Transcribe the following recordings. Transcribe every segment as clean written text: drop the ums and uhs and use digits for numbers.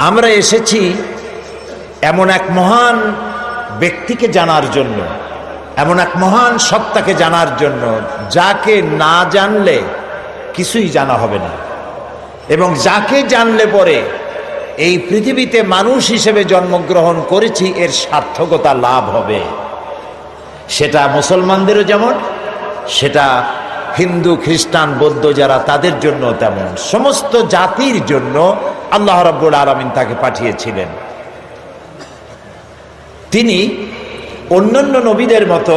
আমরা এসেছি এমন এক মহান ব্যক্তিকে জানার জন্য, এমন এক মহান সত্তাকে জানার জন্য যাকে না জানলে কিছুই জানা হবে না, এবং যাকে জানলে পরে এই পৃথিবীতে মানুষ হিসেবে জন্মগ্রহণ করেছি এর সার্থকতা লাভ হবে। সেটা মুসলমানদেরও যেমন, সেটা হিন্দু খ্রিস্টান বৌদ্ধ যারা তাদের জন্য তেমন, সমস্ত জাতির জন্য আল্লাহ রাব্বুল আলামিন তাকে পাঠিয়েছিলেন। তিনি অন্যান্য নবীদের মতো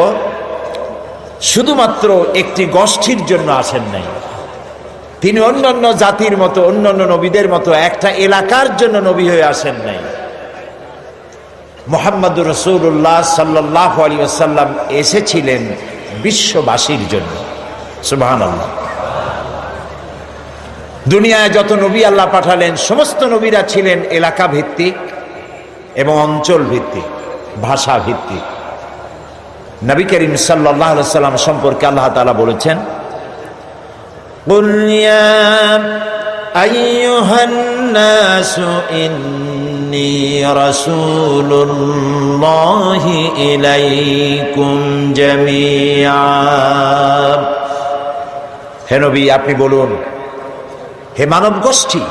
শুধুমাত্র একটি গোষ্ঠীর জন্য আসেন নাই। তিনি অন্যান্য জাতির মতো, অন্যান্য নবীদের মতো একটা এলাকার জন্য নবী হয়ে আসেন নাই। মুহাম্মদুর রাসূলুল্লাহ সাল্লাল্লাহু আলাইহি ওয়াসাল্লাম এসেছিলেন বিশ্ববাসীর জন্য। সুবহানাল্লাহ। দুনিয়ায় যত নবী আল্লাহ পাঠালেন সমস্ত নবীরা ছিলেন এলাকা ভিত্তিক এবং অঞ্চল ভিত্তিক, ভাষা ভিত্তিক। নবী করিম সাল্লাল্লাহু আলাইহি ওয়াসাল্লাম সম্পর্কে আল্লাহ তাআলা বলেছেন, কুল ইয়া আইয়ুহান নাসু ইন্নী রাসূলুল্লাহি ইলাইকুম জামিআ। হে নবী, আপনি বলুন, হে মানব গোষ্ঠী,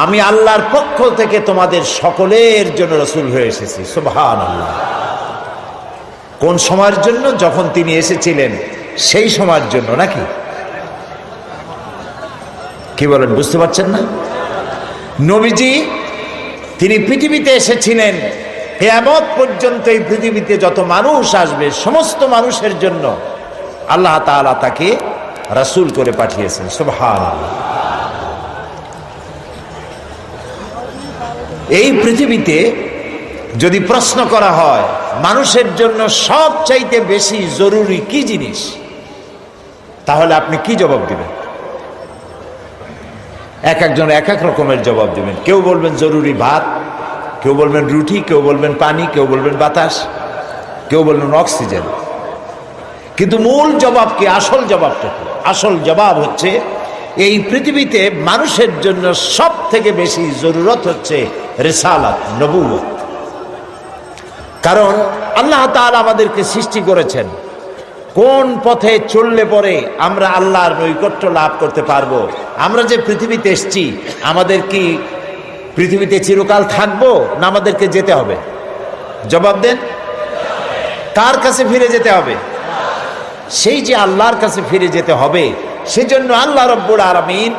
আমি আল্লাহর পক্ষ থেকে তোমাদের সকলের জন্য রাসূল হয়ে এসেছি। সুবহানাল্লাহ। কোন সময়ের জন্য? যখন তিনি এসেছিলেন সেই সময়ের জন্য, নাকি কি বলেন? বুঝতে পারছেন না? নবীজি তিনি পৃথিবীতে এসেছিলেন কিয়ামত পর্যন্ত এই পৃথিবীতে যত মানুষ আসবে সমস্ত মানুষের জন্য আল্লাহ তাআলা তাকে রাসূল করে পাঠিয়েছেন। সুবহানাল্লাহ। এই পৃথিবীতে যদি প্রশ্ন করা হয় মানুষের জন্য সবচাইতে বেশি জরুরি কি জিনিস, তাহলে আপনি কি জবাব দিবেন? এক একজন এক এক রকমের জবাব দিবেন। কেউ বলবেন জরুরি ভাত, কেউ বলবেন রুটি, কেউ বলবেন পানি, কেউ বলবেন বাতাস, কেউ বলবেন অক্সিজেন। কিন্তু মূল জবাব কি? আসল জবাবটা কি? আসল জবাব হচ্ছে এই পৃথিবীতে মানুষের জন্য সব থেকে বেশি জরুরত হচ্ছে রিসালাত, নবুয়ত। কারণ আল্লাহ তাআলা আমাদেরকে সৃষ্টি করেছেন কোন পথে চললে পরে আমরা আল্লাহর নৈকট্য লাভ করতে পারবো। আমরা যে পৃথিবীতে এসেছি, আমাদের কি পৃথিবীতে চিরকাল থাকবো না আমাদেরকে যেতে হবে? জবাব দেন। কার কাছে ফিরে যেতে হবে? সেই যে আল্লাহর কাছে ফিরে যেতে হবে, সেজন্য আল্লাহ রাব্বুল আলামিন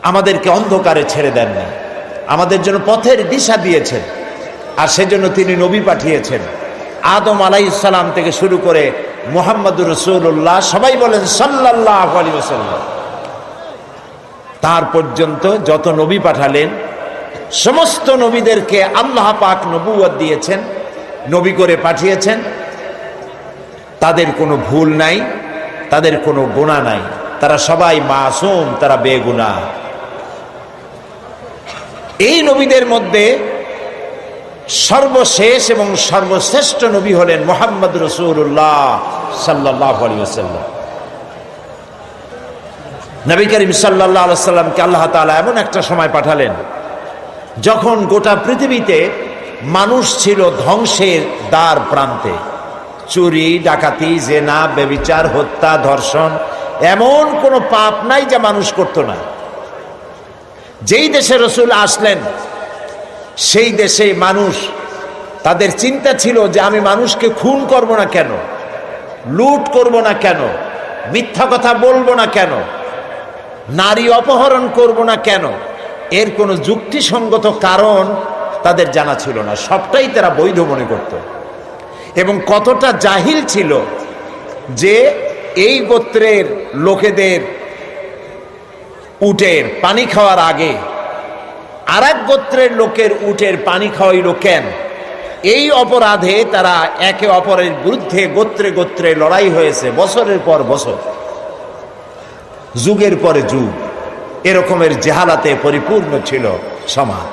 আমাদেরকে অন্ধকারে ছেড়ে দেন না, আমাদের জন্য পথের দিশা দিয়েছেন। আর সেজন্য তিনি নবী পাঠিয়েছেন। আদম আলাইহিস সালাম থেকে শুরু করে মুহাম্মদুর রাসূলুল্লাহ, সবাই বলেন সাল্লাল্লাহু আলাইহি ওয়াসাল্লাম, তার পর্যন্ত যত নবী পাঠালেন সমস্ত নবীদেরকে আল্লাহ পাক নবুয়ত দিয়েছেন, নবী করে পাঠিয়েছেন। তাদের কোনো ভুল নাই, তাদের কোনো গুনাহ নাই, তারা সবাই মাসুম, তারা বেগুনাহ। এই নবীদের মধ্যে সর্বশেষ এবং সর্বশ্রেষ্ঠ নবী হলেন মুহাম্মদ রাসূলুল্লাহ সাল্লাল্লাহু আলাইহি ওয়াসাল্লাম। নবী করিম সাল্লাল্লাহু আলাইহি ওয়াসাল্লামকে আল্লাহ তাআলা এমন একটা সময় পাঠালেন যখন গোটা পৃথিবীতে মানুষ ছিল ধ্বংসের দ্বার প্রান্তে। চুরি, ডাকাতি, জেনা, ব্যভিচার, হত্যা, ধর্ষণ, এমন কোনো পাপ নাই যা মানুষ করত না। যেই দেশে রাসূল আসলেন সেই দেশে মানুষ, তাদের চিন্তা ছিল যে আমি মানুষকে খুন করব না কেন, লুট করব না কেন, মিথ্যা কথা বলবো না কেন, নারী অপহরণ করব না কেন। এর কোনো যুক্তিসঙ্গত কারণ তাদের জানা ছিল না, সবটাই তারা বৈধ মনে করত। এবং কতটা জাহিল ছিল যে এই গোত্রের লোকেদের উটের পানি খাওয়ার আগে আর এক গোত্রের লোকের উটের পানি খাওয়াইল কেন? এই অপরাধে তারা একে অপরের বিরুদ্ধে গোত্রে গোত্রে লড়াই হয়েছে বছরের পর বছর, যুগের পরে যুগ। এরকমের জেহালাতে পরিপূর্ণ ছিল সমাজ।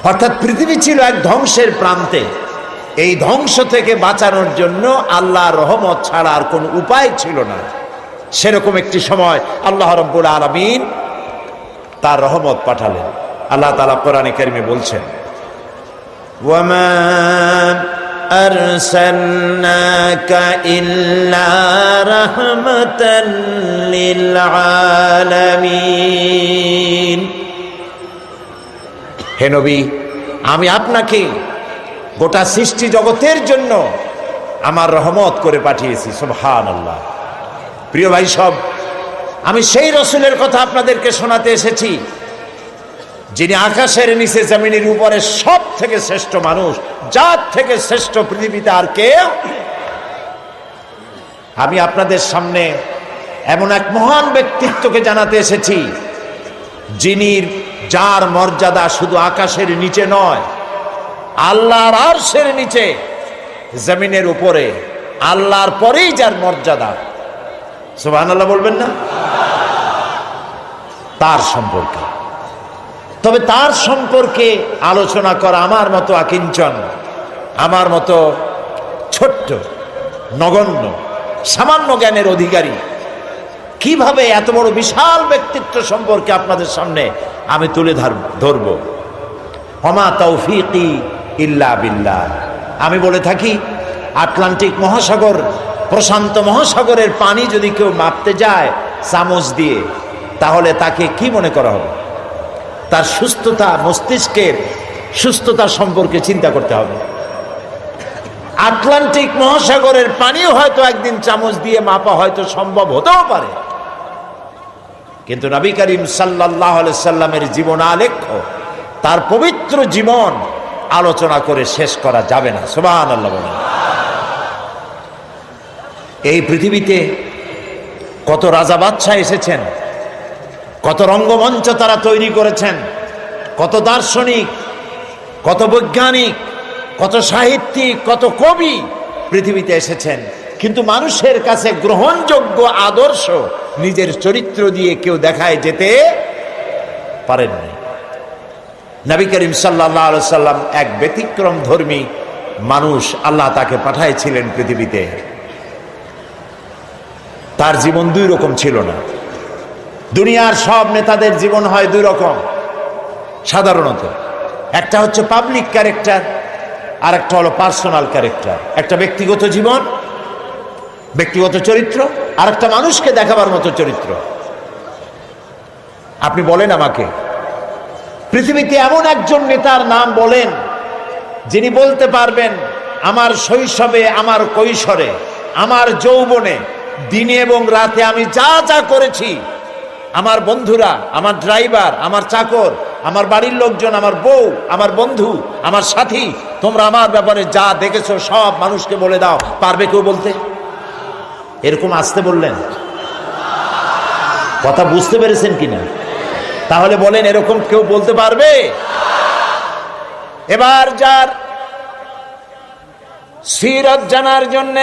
অর্থাৎ পৃথিবী ছিল এক ধ্বংসের প্রান্তে। এই ধ্বংস থেকে বাঁচানোর জন্য আল্লাহর রহমত ছাড়া আর কোনো উপায় ছিল না। সেরকম একটি সময় আল্লাহ রাব্বুল আলামিন তার রহমত পাঠালেন। আল্লাহ তাআলা কোরআনে কারিমে বলছেন, ওয়ামা আরসালনাকা ইল্লা রাহমাতাল লিল আলামিন। হে নবী, আমি আপনাকে গোটা সৃষ্টি জগতের জন্য আমার রহমত করে পাঠিয়েছি। সুবহানাল্লাহ। প্রিয় ভাই সব, আমি সেই রসুলের কথা আপনাদেরকে শোনাতে এসেছি যিনি আকাশের নিচে জমিনের উপরে সব থেকে শ্রেষ্ঠ মানুষ, জাত থেকে শ্রেষ্ঠ পৃথিবীতে আর কেউ। আমি আপনাদের সামনে এমন এক মহান ব্যক্তিত্বকে জানাতে এসেছি যার মর্যাদা শুধু আকাশের নিচে নয়, আল্লাহর আরশের নিচে, জমিনের উপরে, আল্লাহর পরেই যার মর্যাদা। সুবহানাল্লাহ বলবেন না? তার সম্পর্কে, তবে তার সম্পর্কে আলোচনা করা আমার মতো আকিঞ্চন, আমার মতো ছোট্ট নগণ্য সামান্য জ্ঞানের অধিকারী কিভাবে এত বড় বিশাল ব্যক্তিত্ব সম্পর্কে আপনাদের সামনে আমি তুলে ধরব। ওমা তৌফিকি ইল্লা বিল্লাহ। আমি বলে থাকি, আটলান্টিক মহাসাগর, প্রশান্ত মহাসাগরের পানি যদি কেউ মাপতে যায় চামচ দিয়ে, তাহলে তাকে কি মনে করা হবে? তার সুস্থতা, মস্তিষ্কের সুস্থতা সম্পর্কে চিন্তা করতে হবে। আটলান্টিক মহাসাগরের পানিও হয়তো একদিন চামচ দিয়ে মাপা হয়তো সম্ভব হতেও পারে, কিন্তু নবী করিম সাল্লাল্লাহু আলাইহি সাল্লামের জীবন আলেখ্য, তার পবিত্র জীবন আলোচনা করে শেষ করা যাবে না। সুবহানাল্লাহ বলেন। এই পৃথিবীতে কত রাজা বাদশাহ এসেছেন, কত রঙ্গমঞ্চ তারা তৈরি করেছেন, কত দার্শনিক, কত বৈজ্ঞানিক, কত সাহিত্যিক, কত কবি পৃথিবীতে এসেছেন, কিন্তু মানুষের কাছে গ্রহণযোগ্য আদর্শ নিজের চরিত্র দিয়ে কেউ দেখায় যেতে পারেননি। নবী করিম সাল্লাল্লাহু আলাইহি সাল্লাম এক ব্যতিক্রম ধর্মী মানুষ, আল্লাহ তাকে পাঠাইছিলেন পৃথিবীতে। তার জীবন দুই রকম ছিল না। দুনিয়ার সব নেতাদের জীবন হয় দুই রকম সাধারণত। একটা হচ্ছে পাবলিক ক্যারেক্টার, আর একটা হলো পার্সোনাল ক্যারেক্টার। একটা ব্যক্তিগত জীবন, ব্যক্তিগত চরিত্র, আর একটা মানুষকে দেখাবার মতো চরিত্র। আপনি বলেন আমাকে, পৃথিবীতে এমন একজন নেতার নাম বলেন যিনি বলতে পারবেন আমার শৈশবে, আমার কৈশোরে, আমার যৌবনে, দিনে এবং রাতে আমি যা যা করেছি, আমার বন্ধুরা, আমার ড্রাইভার, আমার চাকর, আমার বাড়ির লোকজন, আমার বউ, আমার বন্ধু, আমার সাথী, তোমরা আমার ব্যাপারে যা দেখেছো সব মানুষকে বলে দাও, পারবে কেউ বলতে? এরকম আসতে বললেন, কথা বুঝতে পেরেছেন কিনা? তাহলে বলেন, এরকম কেউ বলতে পারবে? এবার যার সিরাত জানার জন্য,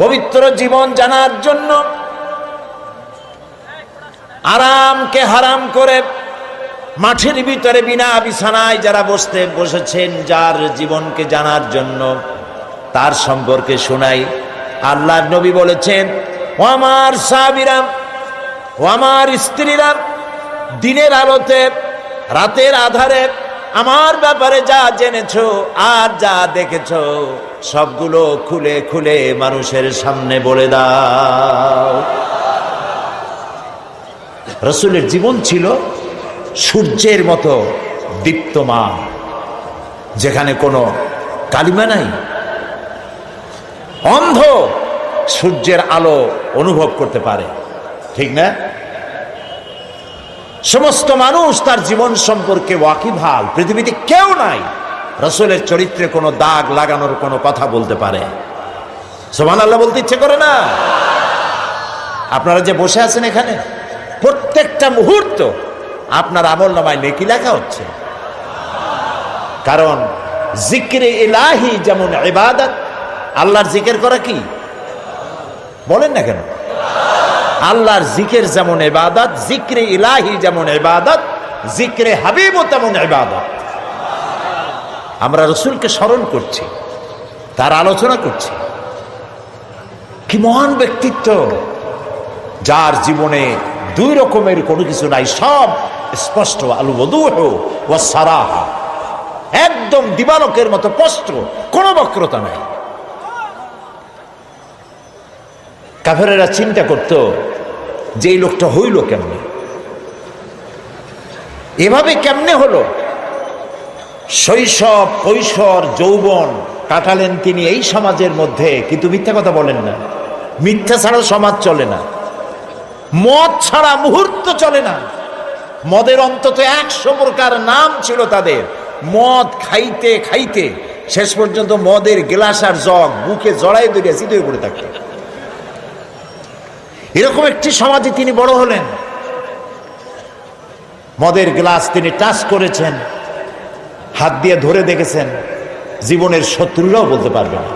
পবিত্র জীবন জানার জন্য, আরামকে হারাম করে মাঠের ভিতরে বিনা বিছানায় যারা বসেছেন, যার জীবনকে জানার জন্য, তার সম্পর্কে শোনাই। আল্লাহর নবী বলেছেন, ও আমার সাহাবীরা, ও আমার স্ত্রীরা, দিনের আলোতে, রাতের আধারে আমার ব্যাপারে যা জেনেছো আর যা দেখেছো সবগুলো খুলে খুলে মানুষের সামনে বলে দাও। রাসূলের জীবন ছিল সূর্যের মতো দীপ্তমান, যেখানে কোনো কালিমা নাই। অন্ধ সূর্যের আলো অনুভব করতে পারে, ঠিক না? সমস্ত মানুষ তার জীবন সম্পর্কে ওয়াকিবহাল। পৃথিবীতে কেউ নাই রাসূলের চরিত্রে কোনো দাগ লাগানোর কোনো কথা বলতে পারে। সুবহানাল্লাহ বলতে ইচ্ছে করে না? আপনারা যে বসে আছেন এখানে, প্রত্যেকটা মুহূর্ত আপনার আমলনামায় নেকি লেখা হচ্ছে। কারণ জিকিরে ইলাহি যেমন ইবাদত, আল্লাহর জিকির করা কি বলেন না কেন? আল্লাহর জিকির যেমন ইবাদত, জিকরে ইলাহি যেমন ইবাদত, জিকরে হাবিবও তেমন ইবাদত। আমরা রাসূলকে স্মরণ করছি, তার আলোচনা করছি। কি মহান ব্যক্তিত্ব, যার জীবনে দুই রকমের কোনো কিছু নাই, সব স্পষ্ট। আল ওয়াদুহু ওয়াস সারাহা, একদম দিবালোকের মতো স্পষ্ট, কোনো বক্রতা নাই। কাফেরেরা চিন্তা করত যে এই লোকটা হইল কেমনে, এভাবে কেমনে হলো? শৈশব, কৈশোর, যৌবন কাটালেন তিনি এই সমাজের মধ্যে, কিন্তু মিথ্যা কথা বলেন না। মিথ্যা ছাড়া সমাজ চলে না, মদ ছাড়া মুহূর্ত চলে না। মদের অন্তত 100 প্রকার নাম ছিল তাদের। মদ খাইতে খাইতে শেষ পর্যন্ত মদের গ্লাস আর জগ বুকে জড়াই ধরিয়া চিত হয়ে পড়ে থাকতেন। এরকম একটি সমাজে তিনি বড় হলেন। মদের গ্লাস তিনি টাচ করেছেন, হাত দিয়ে ধরে দেখেছেন, জীবনের শত্রুরাও বলতে পারবে না।